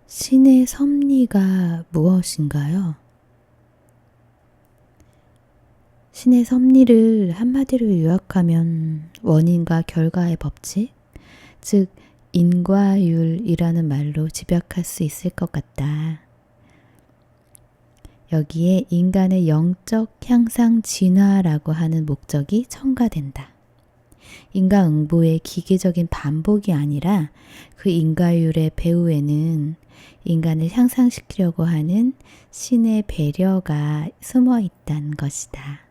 신의 섭리가 무엇인가요? 신의 섭리를 한마디로 요약하면 원인과 결과의 법칙, 즉 인과율이라는 말로 집약할 수 있을 것 같다. 여기에 인간의 영적 향상 진화라고 하는 목적이 첨가된다. 인과응보의 기계적인 반복이 아니라 그 인과율의 배후에는 인간을 향상시키려고 하는 신의 배려가 숨어 있다는 것이다.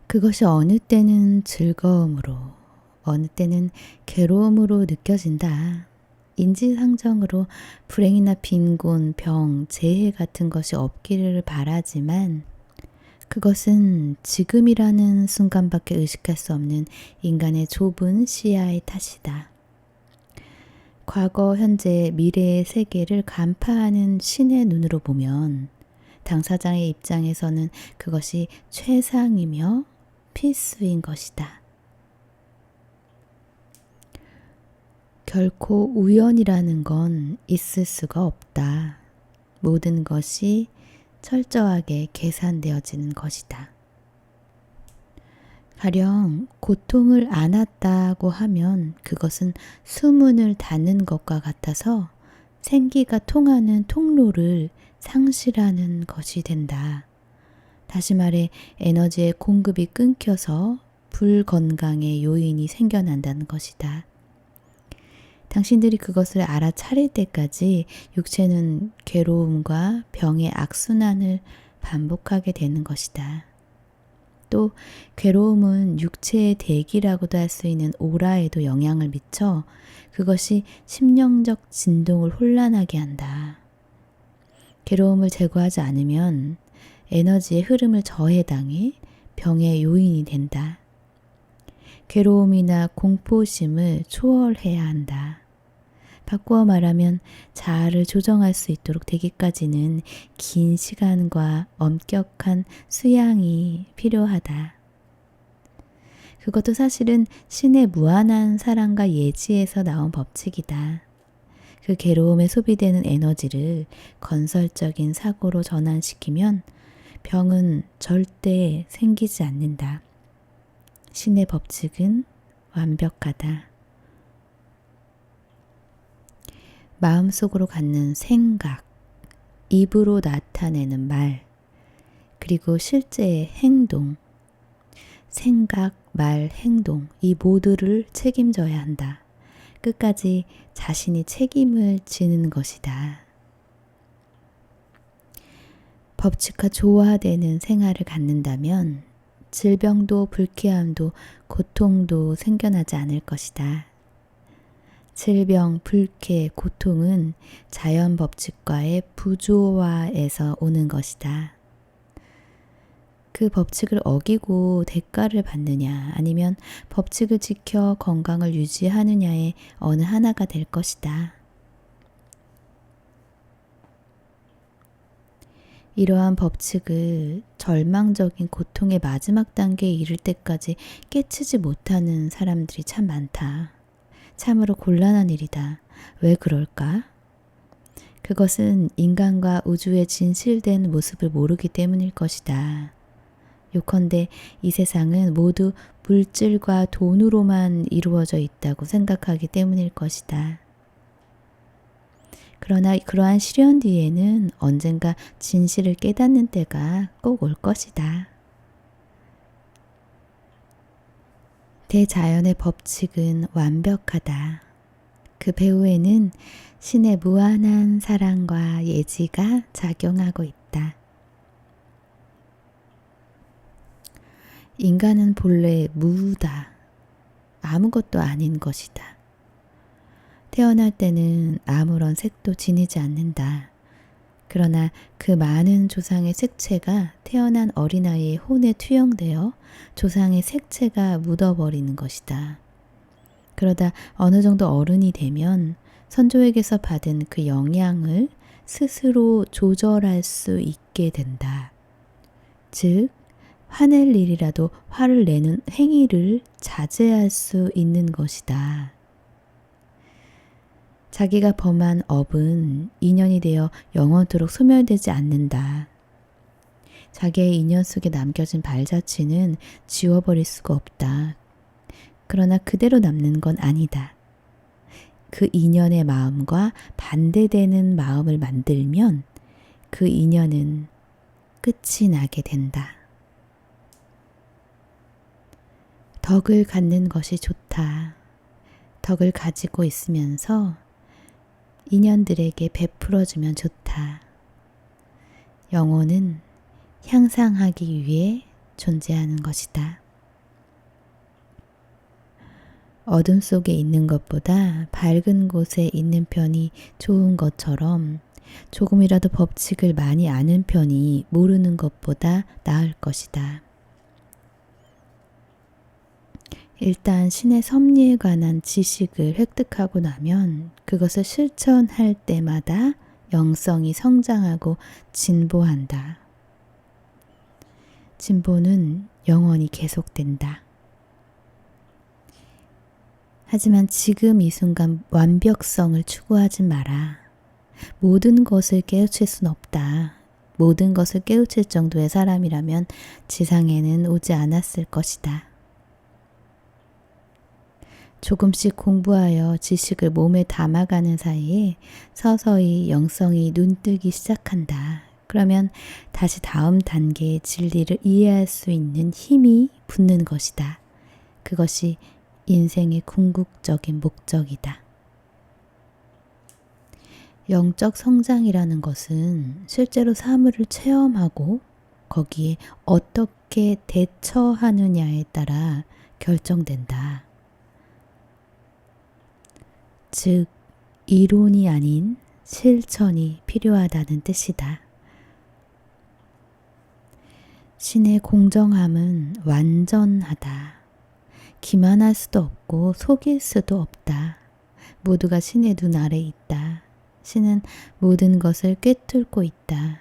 그것이 어느 때는 즐거움으로, 어느 때는 괴로움으로 느껴진다. 인지상정으로 불행이나 빈곤, 병, 재해 같은 것이 없기를 바라지만 그것은 지금이라는 순간밖에 의식할 수 없는 인간의 좁은 시야의 탓이다. 과거, 현재, 미래의 세계를 간파하는 신의 눈으로 보면 당사자의 입장에서는 그것이 최상이며 필수인 것이다. 결코 우연이라는 건 있을 수가 없다. 모든 것이 철저하게 계산되어지는 것이다. 가령 고통을 안았다고 하면 그것은 수문을 닫는 것과 같아서 생기가 통하는 통로를 상실하는 것이 된다. 다시 말해 에너지의 공급이 끊겨서 불건강의 요인이 생겨난다는 것이다. 당신들이 그것을 알아차릴 때까지 육체는 괴로움과 병의 악순환을 반복하게 되는 것이다. 또 괴로움은 육체의 대기라고도 할 수 있는 오라에도 영향을 미쳐 그것이 심령적 진동을 혼란하게 한다. 괴로움을 제거하지 않으면 에너지의 흐름을 저해당해 병의 요인이 된다. 괴로움이나 공포심을 초월해야 한다. 바꾸어 말하면 자아를 조정할 수 있도록 되기까지는 긴 시간과 엄격한 수양이 필요하다. 그것도 사실은 신의 무한한 사랑과 예지에서 나온 법칙이다. 그 괴로움에 소비되는 에너지를 건설적인 사고로 전환시키면 병은 절대 생기지 않는다. 신의 법칙은 완벽하다. 마음속으로 갖는 생각, 입으로 나타내는 말, 그리고 실제의 행동, 생각, 말, 행동, 이 모두를 책임져야 한다. 끝까지 자신이 책임을 지는 것이다. 법칙과 조화되는 생활을 갖는다면 질병도 불쾌함도 고통도 생겨나지 않을 것이다. 질병, 불쾌, 고통은 자연 법칙과의 부조화에서 오는 것이다. 그 법칙을 어기고 대가를 받느냐 아니면 법칙을 지켜 건강을 유지하느냐의 어느 하나가 될 것이다. 이러한 법칙을 절망적인 고통의 마지막 단계에 이를 때까지 깨치지 못하는 사람들이 참 많다. 참으로 곤란한 일이다. 왜 그럴까? 그것은 인간과 우주의 진실된 모습을 모르기 때문일 것이다. 요컨대 이 세상은 모두 물질과 돈으로만 이루어져 있다고 생각하기 때문일 것이다. 그러나 그러한 시련 뒤에는 언젠가 진실을 깨닫는 때가 꼭 올 것이다. 대자연의 법칙은 완벽하다. 그 배후에는 신의 무한한 사랑과 예지가 작용하고 있다. 인간은 본래 무다. 아무것도 아닌 것이다. 태어날 때는 아무런 색도 지니지 않는다. 그러나 그 많은 조상의 색채가 태어난 어린아이의 혼에 투영되어 조상의 색채가 묻어버리는 것이다. 그러다 어느 정도 어른이 되면 선조에게서 받은 그 영향을 스스로 조절할 수 있게 된다. 즉, 화낼 일이라도 화를 내는 행위를 자제할 수 있는 것이다. 자기가 범한 업은 인연이 되어 영원토록 소멸되지 않는다. 자기의 인연 속에 남겨진 발자취는 지워버릴 수가 없다. 그러나 그대로 남는 건 아니다. 그 인연의 마음과 반대되는 마음을 만들면 그 인연은 끝이 나게 된다. 덕을 갖는 것이 좋다. 덕을 가지고 있으면서 인연들에게 베풀어주면 좋다. 영혼은 향상하기 위해 존재하는 것이다. 어둠 속에 있는 것보다 밝은 곳에 있는 편이 좋은 것처럼 조금이라도 법칙을 많이 아는 편이 모르는 것보다 나을 것이다. 일단 신의 섭리에 관한 지식을 획득하고 나면 그것을 실천할 때마다 영성이 성장하고 진보한다. 진보는 영원히 계속된다. 하지만 지금 이 순간 완벽성을 추구하지 마라. 모든 것을 깨우칠 순 없다. 모든 것을 깨우칠 정도의 사람이라면 지상에는 오지 않았을 것이다. 조금씩 공부하여 지식을 몸에 담아가는 사이에 서서히 영성이 눈뜨기 시작한다. 그러면 다시 다음 단계의 진리를 이해할 수 있는 힘이 붙는 것이다. 그것이 인생의 궁극적인 목적이다. 영적 성장이라는 것은 실제로 사물을 체험하고 거기에 어떻게 대처하느냐에 따라 결정된다. 즉, 이론이 아닌 실천이 필요하다는 뜻이다. 신의 공정함은 완전하다. 기만할 수도 없고 속일 수도 없다. 모두가 신의 눈 아래 있다. 신은 모든 것을 꿰뚫고 있다.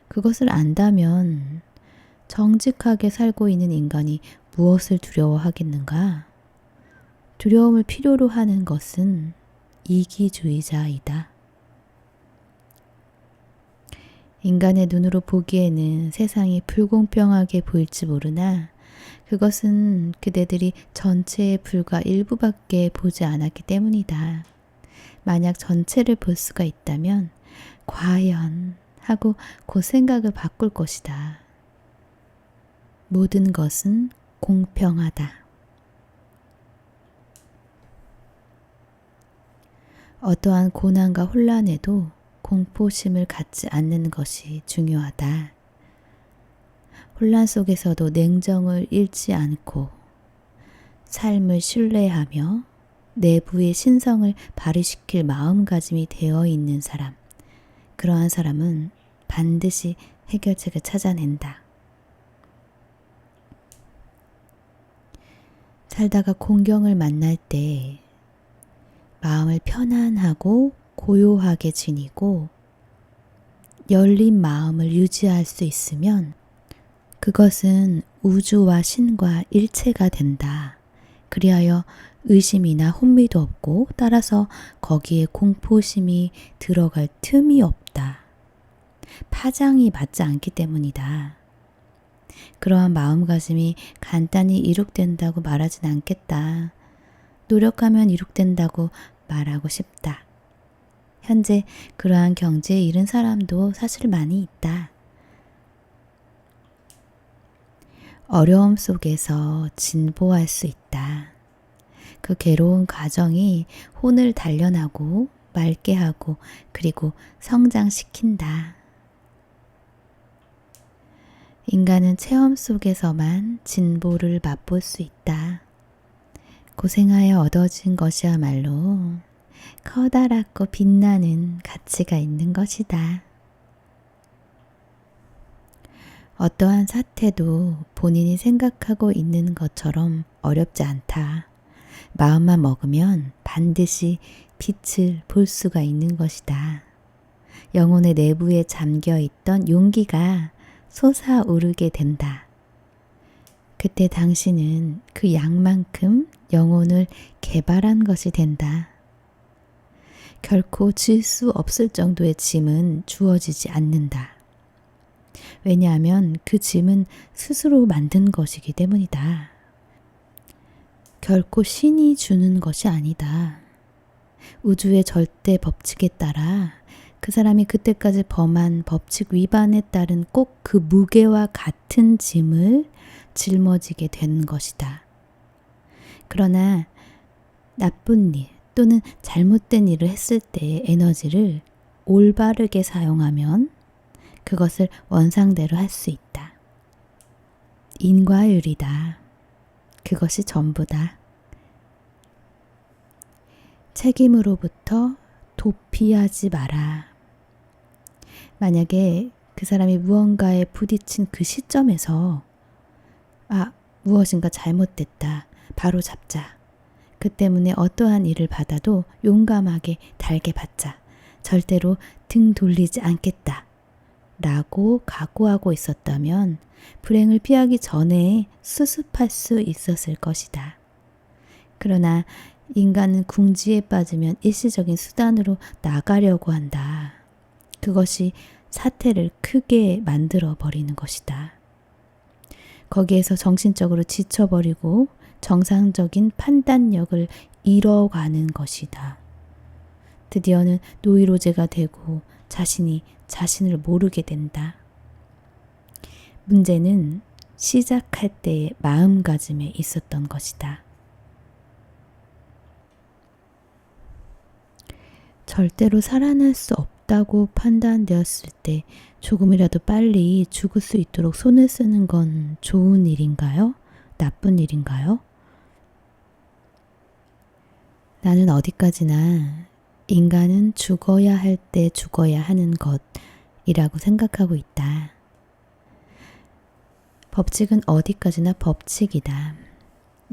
그것을 안다면 정직하게 살고 있는 인간이 무엇을 두려워하겠는가? 두려움을 필요로 하는 것은 이기주의자이다. 인간의 눈으로 보기에는 세상이 불공평하게 보일지 모르나 그것은 그대들이 전체의 불과 일부밖에 보지 않았기 때문이다. 만약 전체를 볼 수가 있다면 과연 하고 그 생각을 바꿀 것이다. 모든 것은 공평하다. 어떠한 고난과 혼란에도 공포심을 갖지 않는 것이 중요하다. 혼란 속에서도 냉정을 잃지 않고 삶을 신뢰하며 내부의 신성을 발휘시킬 마음가짐이 되어 있는 사람, 그러한 사람은 반드시 해결책을 찾아낸다. 살다가 공경을 만날 때 마음을 편안하고 고요하게 지니고 열린 마음을 유지할 수 있으면 그것은 우주와 신과 일체가 된다. 그리하여 의심이나 혼미도 없고 따라서 거기에 공포심이 들어갈 틈이 없다. 파장이 맞지 않기 때문이다. 그러한 마음가짐이 간단히 이룩된다고 말하진 않겠다. 노력하면 이룩된다고 말하고 싶다. 현재 그러한 경지에 이른 사람도 사실 많이 있다. 어려움 속에서 진보할 수 있다. 그 괴로운 과정이 혼을 단련하고 맑게 하고 그리고 성장시킨다. 인간은 체험 속에서만 진보를 맛볼 수 있다. 고생하여 얻어진 것이야말로 커다랗고 빛나는 가치가 있는 것이다. 어떠한 사태도 본인이 생각하고 있는 것처럼 어렵지 않다. 마음만 먹으면 반드시 빛을 볼 수가 있는 것이다. 영혼의 내부에 잠겨있던 용기가 솟아오르게 된다. 그때 당신은 그 양만큼 영혼을 개발한 것이 된다. 결코 질 수 없을 정도의 짐은 주어지지 않는다. 왜냐하면 그 짐은 스스로 만든 것이기 때문이다. 결코 신이 주는 것이 아니다. 우주의 절대 법칙에 따라 그 사람이 그때까지 범한 법칙 위반에 따른 꼭 그 무게와 같은 짐을 짊어지게 된 것이다. 그러나 나쁜 일 또는 잘못된 일을 했을 때의 에너지를 올바르게 사용하면 그것을 원상대로 할 수 있다. 인과율이다. 그것이 전부다. 책임으로부터 도피하지 마라. 만약에 그 사람이 무언가에 부딪힌 그 시점에서 무엇인가 잘못됐다. 바로 잡자. 그 때문에 어떠한 일을 받아도 용감하게 달게 받자. 절대로 등 돌리지 않겠다. 라고 각오하고 있었다면 불행을 피하기 전에 수습할 수 있었을 것이다. 그러나 인간은 궁지에 빠지면 일시적인 수단으로 나가려고 한다. 그것이 사태를 크게 만들어 버리는 것이다. 거기에서 정신적으로 지쳐버리고 정상적인 판단력을 잃어가는 것이다. 드디어는 노이로제가 되고 자신이 자신을 모르게 된다. 문제는 시작할 때의 마음가짐에 있었던 것이다. 절대로 살아날 수 없다고 판단되었을 때 조금이라도 빨리 죽을 수 있도록 손을 쓰는 건 좋은 일인가요? 나쁜 일인가요? 나는 어디까지나 인간은 죽어야 할 때 죽어야 하는 것이라고 생각하고 있다. 법칙은 어디까지나 법칙이다.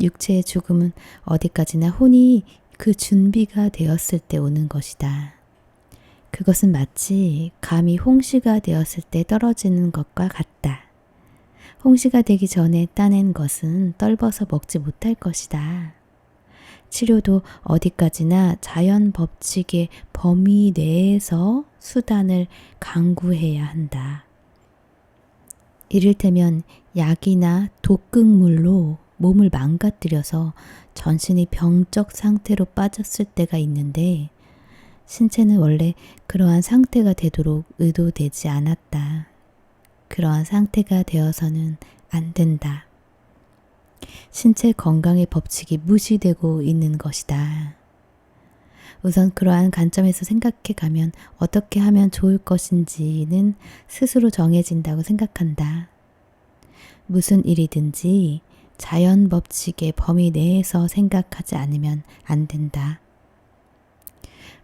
육체의 죽음은 어디까지나 혼이 그 준비가 되었을 때 오는 것이다. 그것은 마치 감이 홍시가 되었을 때 떨어지는 것과 같다. 홍시가 되기 전에 따낸 것은 떫어서 먹지 못할 것이다. 치료도 어디까지나 자연 법칙의 범위 내에서 수단을 강구해야 한다. 이를테면 약이나 독극물로 몸을 망가뜨려서 전신이 병적 상태로 빠졌을 때가 있는데 신체는 원래 그러한 상태가 되도록 의도되지 않았다. 그러한 상태가 되어서는 안 된다. 신체 건강의 법칙이 무시되고 있는 것이다. 우선 그러한 관점에서 생각해 가면 어떻게 하면 좋을 것인지는 스스로 정해진다고 생각한다. 무슨 일이든지 자연 법칙의 범위 내에서 생각하지 않으면 안 된다.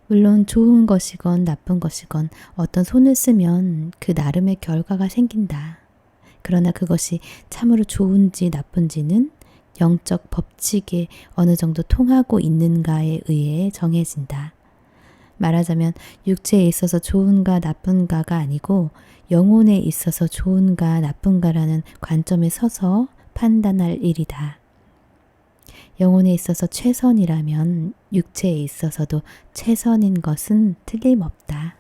물론 좋은 것이건 나쁜 것이건 어떤 손을 쓰면 그 나름의 결과가 생긴다. 그러나 그것이 참으로 좋은지 나쁜지는 영적 법칙에 어느 정도 통하고 있는가에 의해 정해진다. 말하자면 육체에 있어서 좋은가 나쁜가가 아니고 영혼에 있어서 좋은가 나쁜가라는 관점에 서서 판단할 일이다. 영혼에 있어서 최선이라면 육체에 있어서도 최선인 것은 틀림없다.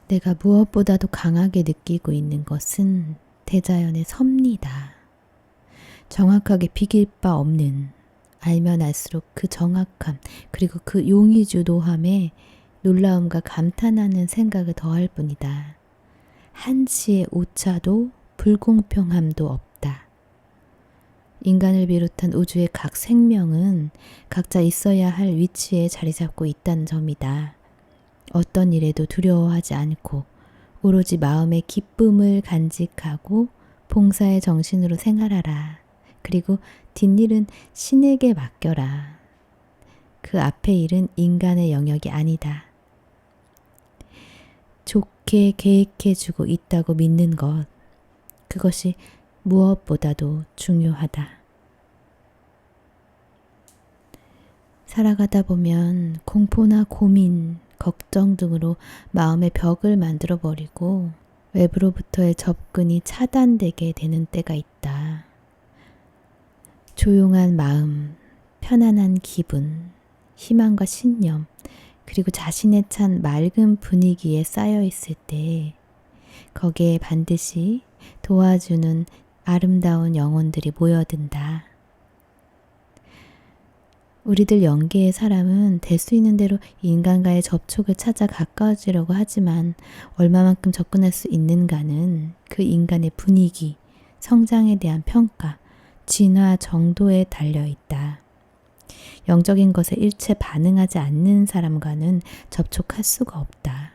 내가 무엇보다도 강하게 느끼고 있는 것은 대자연의 섭리다. 정확하게 비길 바 없는, 알면 알수록 그 정확함 그리고 그 용의주도함에 놀라움과 감탄하는 생각을 더할 뿐이다. 한치의 오차도 불공평함도 없다. 인간을 비롯한 우주의 각 생명은 각자 있어야 할 위치에 자리 잡고 있다는 점이다. 어떤 일에도 두려워하지 않고 오로지 마음의 기쁨을 간직하고 봉사의 정신으로 생활하라. 그리고 뒷일은 신에게 맡겨라. 그 앞의 일은 인간의 영역이 아니다. 좋게 계획해주고 있다고 믿는 것, 그것이 무엇보다도 중요하다. 살아가다 보면 공포나 고민, 걱정 등으로 마음의 벽을 만들어 버리고 외부로부터의 접근이 차단되게 되는 때가 있다. 조용한 마음, 편안한 기분, 희망과 신념, 그리고 자신에 찬 맑은 분위기에 쌓여 있을 때 거기에 반드시 도와주는 아름다운 영혼들이 모여든다. 우리들 영계의 사람은 될 수 있는 대로 인간과의 접촉을 찾아 가까워지려고 하지만 얼마만큼 접근할 수 있는가는 그 인간의 분위기, 성장에 대한 평가, 진화 정도에 달려 있다. 영적인 것에 일체 반응하지 않는 사람과는 접촉할 수가 없다.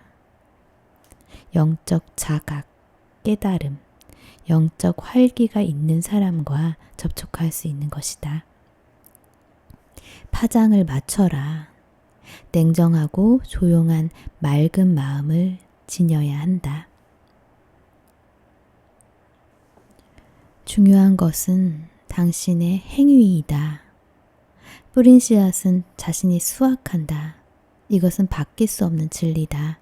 영적 자각, 깨달음, 영적 활기가 있는 사람과 접촉할 수 있는 것이다. 파장을 맞춰라. 냉정하고 조용한 맑은 마음을 지녀야 한다. 중요한 것은 당신의 행위이다. 뿌린 씨앗은 자신이 수확한다. 이것은 바뀔 수 없는 진리다.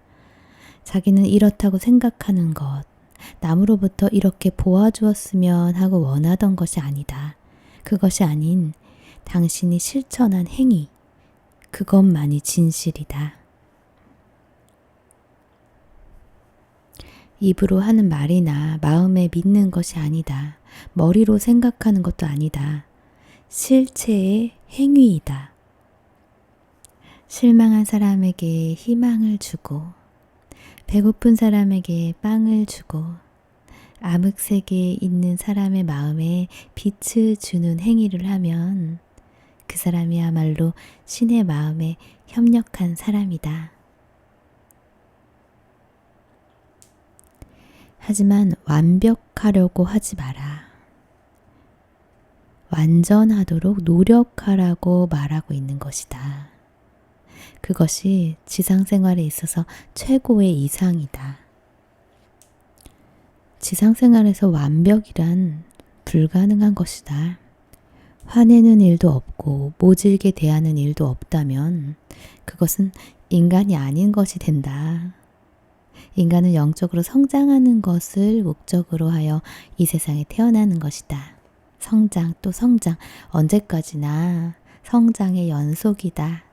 자기는 이렇다고 생각하는 것, 남으로부터 이렇게 보아주었으면 하고 원하던 것이 아니다. 그것이 아닌 당신이 실천한 행위, 그것만이 진실이다. 입으로 하는 말이나 마음에 믿는 것이 아니다. 머리로 생각하는 것도 아니다. 실체의 행위이다. 실망한 사람에게 희망을 주고, 배고픈 사람에게 빵을 주고, 암흑세계에 있는 사람의 마음에 빛을 주는 행위를 하면 그 사람이야말로 신의 마음에 협력한 사람이다. 하지만 완벽하려고 하지 마라. 완전하도록 노력하라고 말하고 있는 것이다. 그것이 지상생활에 있어서 최고의 이상이다. 지상생활에서 완벽이란 불가능한 것이다. 화내는 일도 없고 모질게 대하는 일도 없다면 그것은 인간이 아닌 것이 된다. 인간은 영적으로 성장하는 것을 목적으로 하여 이 세상에 태어나는 것이다. 성장 또 성장, 언제까지나 성장의 연속이다.